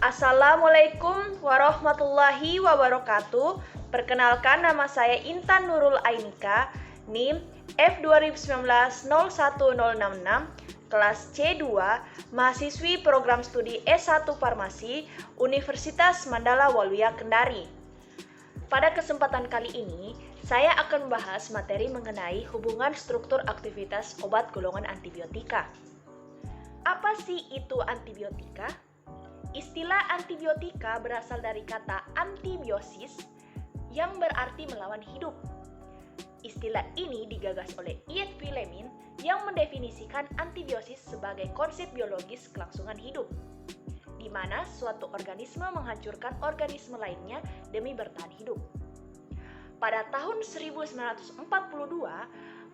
Assalamualaikum warahmatullahi wabarakatuh. Perkenalkan, nama saya Intan Nurul Ainika, NIM F2019-01066, kelas C2, mahasiswi program studi S1 Farmasi, Universitas Mandala Waluya Kendari. Pada kesempatan kali ini, saya akan membahas materi mengenai hubungan struktur aktivitas obat golongan antibiotika. Apa sih itu antibiotika? Istilah antibiotika berasal dari kata antibiosis yang berarti melawan hidup. Istilah ini digagas oleh Iet Fleming yang mendefinisikan antibiosis sebagai konsep biologis kelangsungan hidup, di mana suatu organisme menghancurkan organisme lainnya demi bertahan hidup. Pada tahun 1942,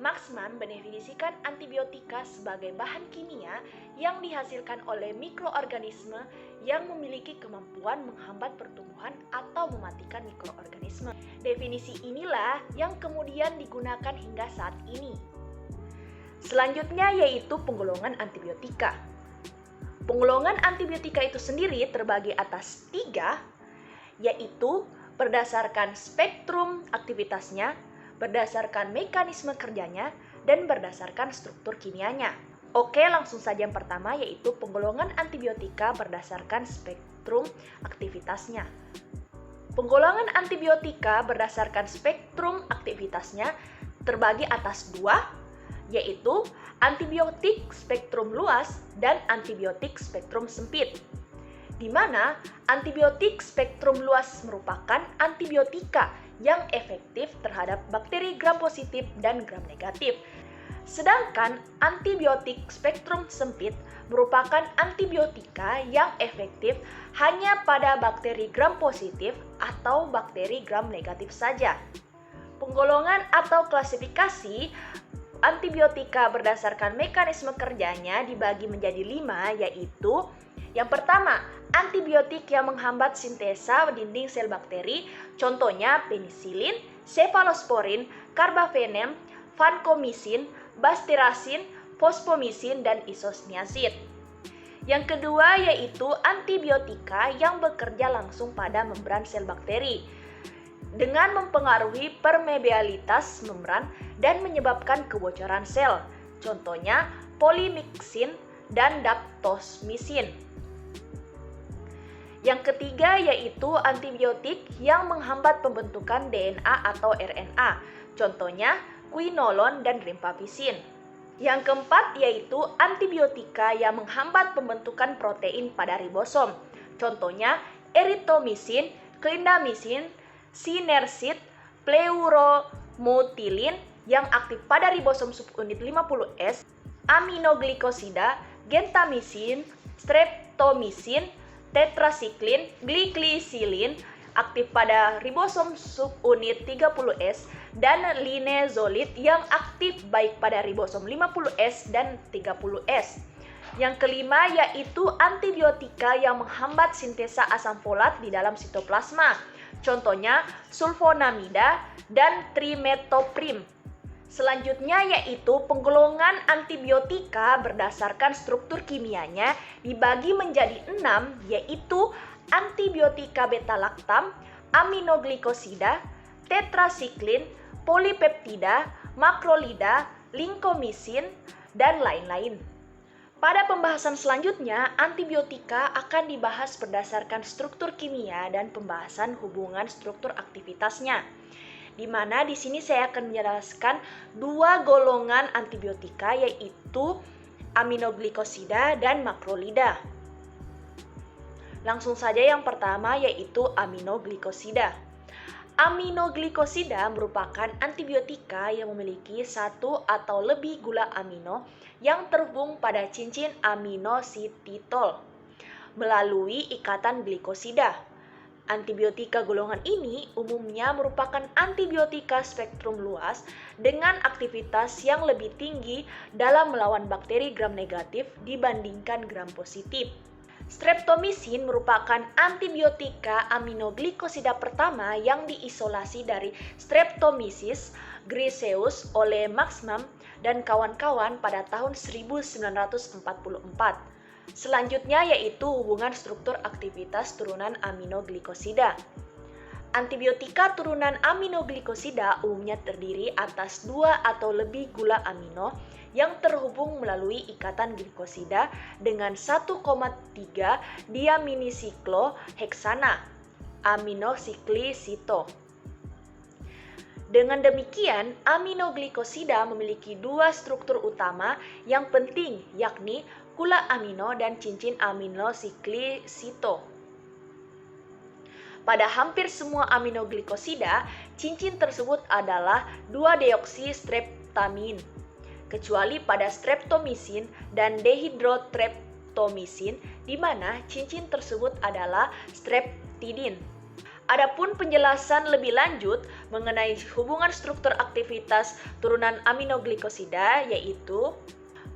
Maxman mendefinisikan antibiotika sebagai bahan kimia yang dihasilkan oleh mikroorganisme yang memiliki kemampuan menghambat pertumbuhan atau mematikan mikroorganisme. Definisi inilah yang kemudian digunakan hingga saat ini. Selanjutnya yaitu penggolongan antibiotika. Penggolongan antibiotika itu sendiri terbagi atas 3, yaitu berdasarkan spektrum aktivitasnya, berdasarkan mekanisme kerjanya, dan berdasarkan struktur kimianya. Oke, langsung saja yang pertama yaitu penggolongan antibiotika berdasarkan spektrum aktivitasnya. Penggolongan antibiotika berdasarkan spektrum aktivitasnya terbagi atas 2, yaitu antibiotik spektrum luas dan antibiotik spektrum sempit. Di mana antibiotik spektrum luas merupakan antibiotika yang efektif terhadap bakteri gram positif dan gram negatif. Sedangkan antibiotik spektrum sempit merupakan antibiotika yang efektif hanya pada bakteri gram positif atau bakteri gram negatif saja. Penggolongan atau klasifikasi antibiotika berdasarkan mekanisme kerjanya dibagi menjadi 5, yaitu yang pertama, antibiotik yang menghambat sintesa dinding sel bakteri, contohnya penisilin, cefalosporin, karbamazepin, vancomycin, bastirasin, fosfomycin, dan isoniazid. Yang kedua yaitu antibiotika yang bekerja langsung pada membran sel bakteri dengan mempengaruhi permeabilitas membran dan menyebabkan kebocoran sel, contohnya polymyxin dan daptomycin. Yang ketiga yaitu antibiotik yang menghambat pembentukan DNA atau RNA, contohnya quinolone dan rifampicin. Yang keempat yaitu antibiotika yang menghambat pembentukan protein pada ribosom, contohnya erythromycin, clindamycin, sinersid, pleuromutilin yang aktif pada ribosom subunit 50S, aminoglikosida, gentamicin, streptomycin, tetrasiklin, glisilin aktif pada ribosom subunit 30S, dan linezolid yang aktif baik pada ribosom 50S dan 30S. Yang kelima yaitu antibiotika yang menghambat sintesa asam folat di dalam sitoplasma, contohnya sulfonamida dan trimetoprim. Selanjutnya yaitu penggolongan antibiotika berdasarkan struktur kimianya dibagi menjadi 6, yaitu antibiotika beta-laktam, aminoglikosida, tetrasiklin, polipeptida, makrolida, lincomycin, dan lain-lain. Pada pembahasan selanjutnya, antibiotika akan dibahas berdasarkan struktur kimia dan pembahasan hubungan struktur aktivitasnya. Di mana di sini saya akan menjelaskan 2 golongan antibiotika yaitu aminoglikosida dan makrolida. Langsung saja yang pertama yaitu aminoglikosida. Aminoglikosida merupakan antibiotika yang memiliki 1 atau lebih gula amino yang terhubung pada cincin aminosititol melalui ikatan glikosida. Antibiotika golongan ini umumnya merupakan antibiotika spektrum luas dengan aktivitas yang lebih tinggi dalam melawan bakteri gram negatif dibandingkan gram positif. Streptomycin merupakan antibiotika aminoglikosida pertama yang diisolasi dari Streptomyces griseus oleh Maxman dan kawan-kawan pada tahun 1944. Selanjutnya yaitu hubungan struktur aktivitas turunan aminoglikosida. Antibiotika turunan aminoglikosida umumnya terdiri atas 2 atau lebih gula amino yang terhubung melalui ikatan glikosida dengan 1,3 diaminisikloheksana aminoklisito. Dengan demikian, aminoglikosida memiliki 2 struktur utama yang penting, yakni gula amino dan cincin aminoklisito. Pada hampir semua aminoglikosida, cincin tersebut adalah 2-deoksistreptamin, kecuali pada streptomisin dan dehidrostreptomisin, di mana cincin tersebut adalah streptidin. Adapun penjelasan lebih lanjut mengenai hubungan struktur aktivitas turunan aminoglikosida yaitu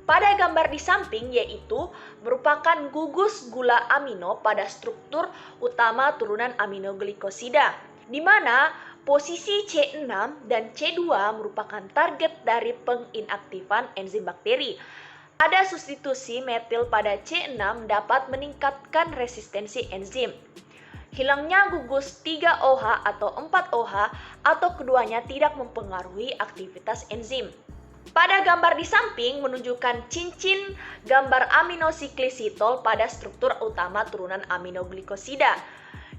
pada gambar di samping yaitu merupakan gugus gula amino pada struktur utama turunan aminoglikosida, di mana posisi C6 dan C2 merupakan target dari penginaktifan enzim bakteri. Ada substitusi metil pada C6 dapat meningkatkan resistensi enzim. Hilangnya gugus 3-OH atau 4-OH atau keduanya tidak mempengaruhi aktivitas enzim. Pada gambar di samping menunjukkan cincin gambar aminoklisitol pada struktur utama turunan aminoglikosida,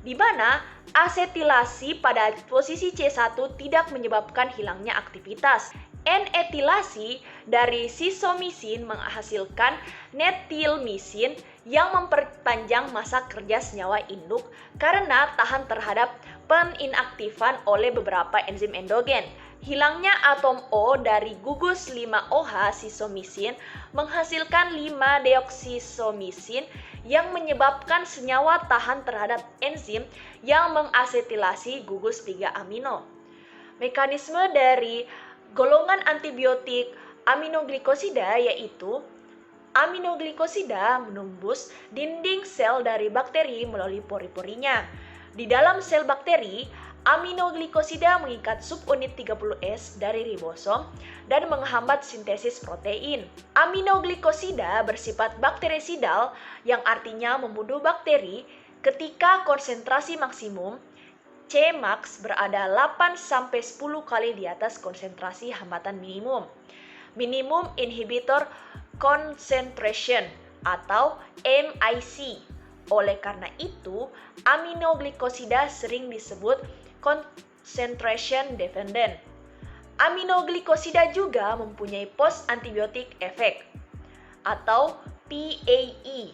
di mana asetilasi pada posisi C1 tidak menyebabkan hilangnya aktivitas. N-etilasi dari sisomisin menghasilkan netilmisin yang memperpanjang masa kerja senyawa induk karena tahan terhadap peninaktifan oleh beberapa enzim endogen. Hilangnya atom O dari gugus 5-OH sisomisin menghasilkan 5-deoksisomisin yang menyebabkan senyawa tahan terhadap enzim yang mengasetilasi gugus 3 amino. Mekanisme dari golongan antibiotik aminoglikosida yaitu aminoglikosida menembus dinding sel dari bakteri melalui pori-porinya. Di dalam sel bakteri, aminoglikosida mengikat subunit 30S dari ribosom dan menghambat sintesis protein. Aminoglikosida bersifat bakterisidal yang artinya membunuh bakteri ketika konsentrasi maksimum Cmax berada 8-10 kali di atas konsentrasi hambatan minimum. Minimum Inhibitor Concentration atau MIC. Oleh karena itu, aminoglikosida sering disebut concentration dependent. Aminoglikosida juga mempunyai post antibiotic effect atau PAE,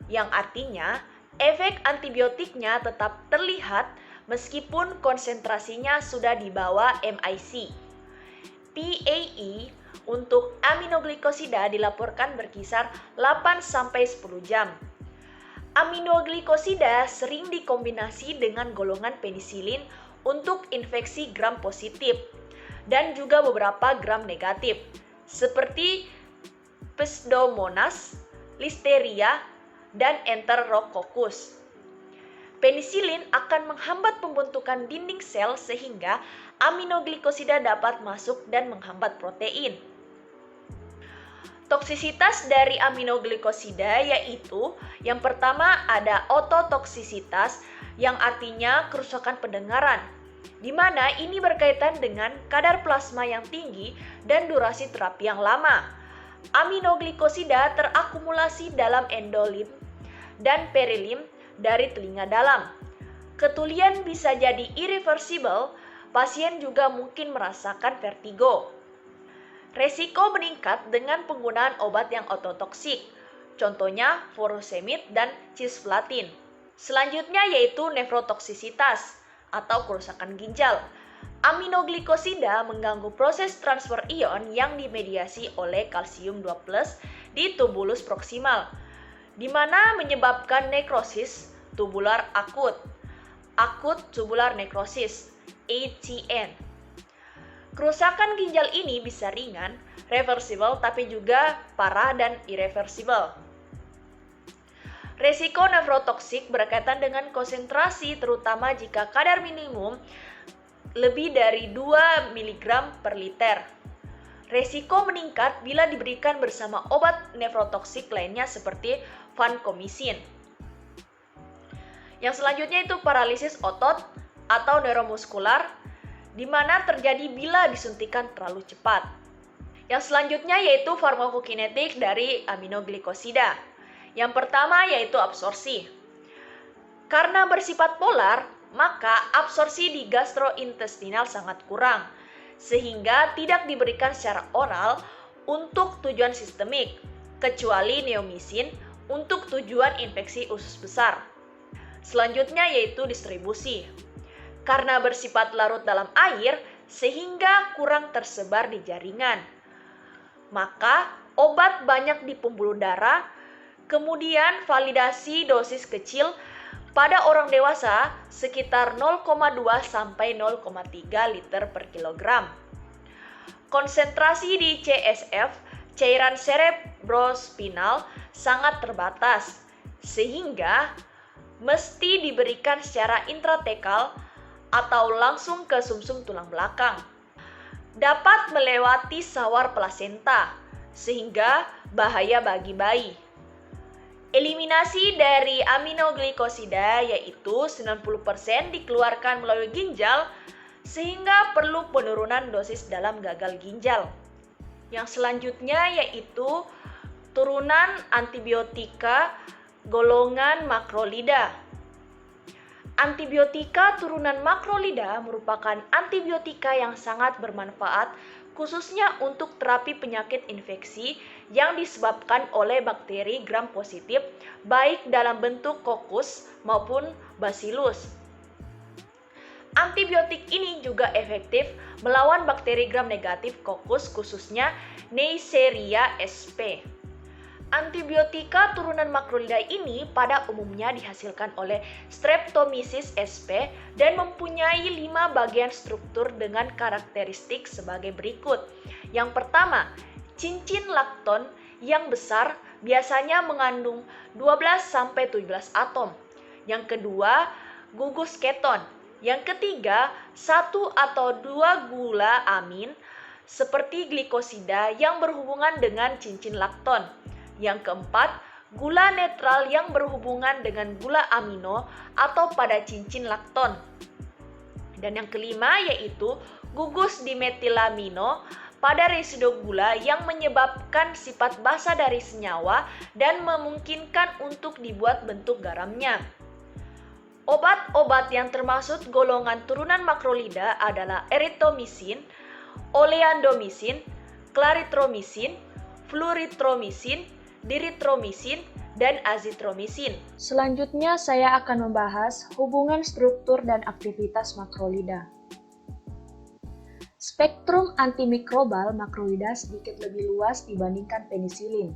yang artinya efek antibiotiknya tetap terlihat meskipun konsentrasinya sudah di bawah MIC. PAE untuk aminoglikosida dilaporkan berkisar 8-10 jam. Aminoglikosida sering dikombinasi dengan golongan penisilin untuk infeksi gram positif dan juga beberapa gram negatif, seperti Pseudomonas, Listeria, dan Enterococcus. Penisilin akan menghambat pembentukan dinding sel sehingga aminoglikosida dapat masuk dan menghambat protein. Toksisitas dari aminoglikosida yaitu yang pertama ada ototoksisitas yang artinya kerusakan pendengaran, di mana ini berkaitan dengan kadar plasma yang tinggi dan durasi terapi yang lama. Aminoglikosida terakumulasi dalam endolim dan perilim dari telinga dalam. Ketulian bisa jadi irreversible, pasien juga mungkin merasakan vertigo. Resiko meningkat dengan penggunaan obat yang ototoksik, contohnya furosemid dan cisplatin. Selanjutnya yaitu nefrotoksisitas atau kerusakan ginjal. Aminoglikosida mengganggu proses transfer ion yang dimediasi oleh kalsium 2+ di tubulus proksimal, di mana menyebabkan nekrosis tubular akut, acute tubular necrosis, ATN. Kerusakan ginjal ini bisa ringan, reversible, tapi juga parah dan irreversible. Resiko nefrotoksik berkaitan dengan konsentrasi, terutama jika kadar minimum lebih dari 2 mg per liter. Resiko meningkat bila diberikan bersama obat nefrotoksik lainnya seperti vancomycin. Yang selanjutnya itu paralisis otot atau neuromuskular, di mana terjadi bila disuntikan terlalu cepat. Yang selanjutnya yaitu farmakokinetik dari aminoglikosida. Yang pertama yaitu absorpsi. Karena bersifat polar, maka absorpsi di gastrointestinal sangat kurang, sehingga tidak diberikan secara oral untuk tujuan sistemik, kecuali neomycin untuk tujuan infeksi usus besar. Selanjutnya yaitu distribusi. Karena bersifat larut dalam air, sehingga kurang tersebar di jaringan. Maka obat banyak di pembuluh darah, kemudian validasi dosis kecil pada orang dewasa sekitar 0,2 sampai 0,3 liter per kilogram. Konsentrasi di CSF, cairan cerebrospinal, sangat terbatas, sehingga mesti diberikan secara intratekal atau langsung ke sumsum tulang belakang. Dapat melewati sawar plasenta, sehingga bahaya bagi bayi. Eliminasi dari aminoglikosida yaitu 90% dikeluarkan melalui ginjal, sehingga perlu penurunan dosis dalam gagal ginjal. Yang selanjutnya yaitu turunan antibiotika golongan makrolida. Antibiotika turunan makrolida merupakan antibiotika yang sangat bermanfaat khususnya untuk terapi penyakit infeksi yang disebabkan oleh bakteri gram positif baik dalam bentuk kokus maupun bacillus. Antibiotik ini juga efektif melawan bakteri gram negatif kokus khususnya Neisseria sp. Antibiotika turunan makrolida ini pada umumnya dihasilkan oleh Streptomyces sp dan mempunyai 5 bagian struktur dengan karakteristik sebagai berikut. Yang pertama, cincin lakton yang besar biasanya mengandung 12-17 atom. Yang kedua, gugus keton. Yang ketiga, 1 atau 2 gula amin seperti glikosida yang berhubungan dengan cincin lakton. Yang keempat, gula netral yang berhubungan dengan gula amino atau pada cincin lakton. Dan yang kelima yaitu gugus dimetilamino pada residu gula yang menyebabkan sifat basa dari senyawa dan memungkinkan untuk dibuat bentuk garamnya. Obat-obat yang termasuk golongan turunan makrolida adalah erythromycin, oleandomycin, clarithromycin, fluoritromycin, diritromycin, dan azitromycin. Selanjutnya saya akan membahas hubungan struktur dan aktivitas makrolida. Spektrum antimikrobal makrolida sedikit lebih luas dibandingkan penisilin.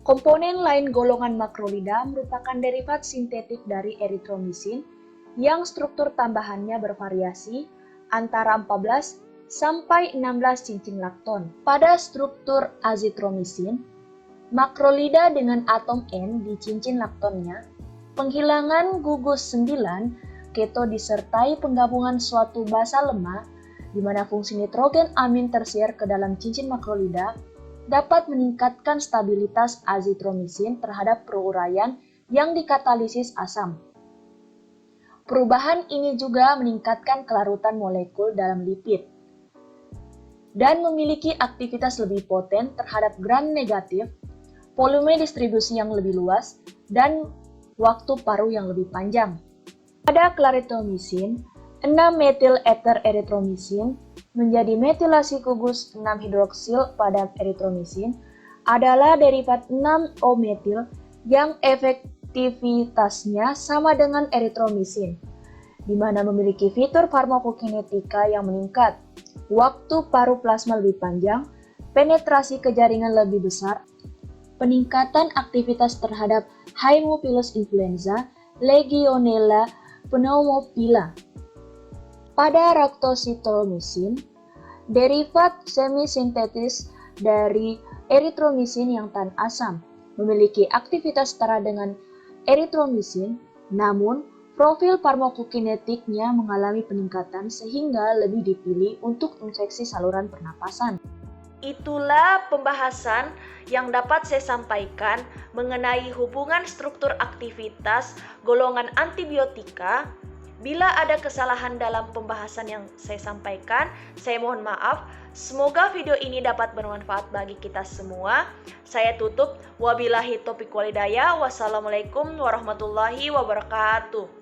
Komponen lain golongan makrolida merupakan derivat sintetik dari erythromycin yang struktur tambahannya bervariasi antara 14 sampai 16 cincin lakton. Pada struktur azitromycin, makrolida dengan atom N di cincin laktonnya, penghilangan gugus 9 keto disertai penggabungan suatu basa lemah di mana fungsi nitrogen amin tersier ke dalam cincin makrolida dapat meningkatkan stabilitas azitromycin terhadap peruraian yang dikatalisis asam. Perubahan ini juga meningkatkan kelarutan molekul dalam lipid dan memiliki aktivitas lebih poten terhadap gram negatif, volume distribusi yang lebih luas, dan waktu paruh yang lebih panjang. Pada clarithromycin, 6-metil ether erythromycin menjadi metilasi gugus 6-hidroksil pada erythromycin adalah derivat 6-O-metil yang efektivitasnya sama dengan erythromycin, di mana memiliki fitur farmakokinetika yang meningkat, waktu paruh plasma lebih panjang, penetrasi ke jaringan lebih besar, peningkatan aktivitas terhadap Haemophilus influenza, Legionella pneumophila. Pada ractositomycin, derivat semisintetis dari erythromycin yang tan asam, memiliki aktivitas setara dengan erythromycin, namun profil farmakokinetiknya mengalami peningkatan sehingga lebih dipilih untuk infeksi saluran pernapasan. itulah pembahasan yang dapat saya sampaikan mengenai hubungan struktur aktivitas golongan antibiotika. Bila ada kesalahan dalam pembahasan yang saya sampaikan, saya mohon maaf. Semoga video ini dapat bermanfaat bagi kita semua. Saya tutup. Wabillahi taufiq walhidayah. Wassalamualaikum warahmatullahi wabarakatuh.